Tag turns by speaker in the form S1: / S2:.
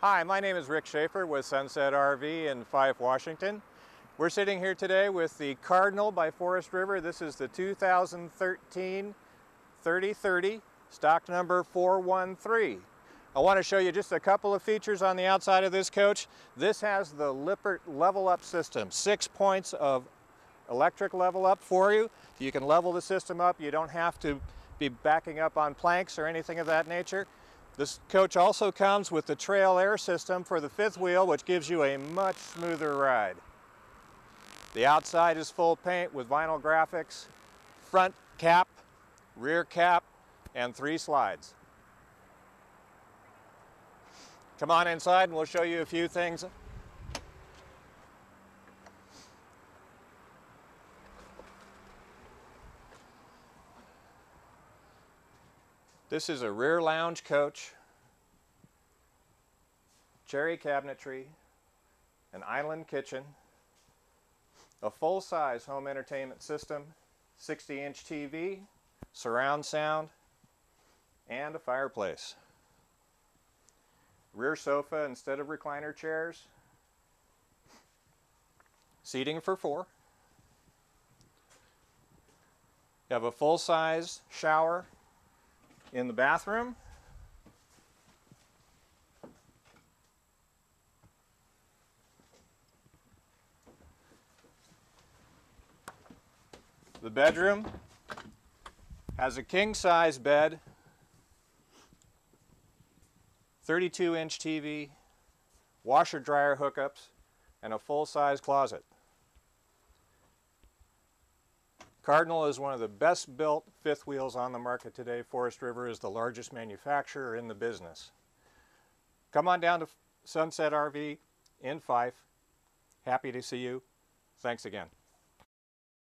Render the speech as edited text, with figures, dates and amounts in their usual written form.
S1: Hi, my name is Rick Schaefer with Sunset RV in Fife, Washington. We're sitting here today with the Cardinal by Forest River. This is the 2013 3030, stock number 413. I want to show you just a couple of features on the outside of this coach. This has the Lippert level up system, 6 points of electric level up for you. You can level the system up. You don't have to be backing up on planks or anything of that nature. This coach also comes with the trail air system for the fifth wheel, which gives you a much smoother ride. The outside is full paint with vinyl graphics, front cap, rear cap, and 3 slides. Come on inside and we'll show you a few things. This is a rear lounge coach, cherry cabinetry, an island kitchen, a full-size home entertainment system, 60-inch TV, surround sound, and a fireplace. Rear sofa instead of recliner chairs, seating for 4. You have a full-size shower in the bathroom. The bedroom has a king-size bed, 32-inch TV, washer-dryer hookups, and a full-size closet. Cardinal is one of the best built fifth wheels on the market today. Forest River is the largest manufacturer in the business. Come on down to Sunset RV in Fife. Happy to see you. Thanks again.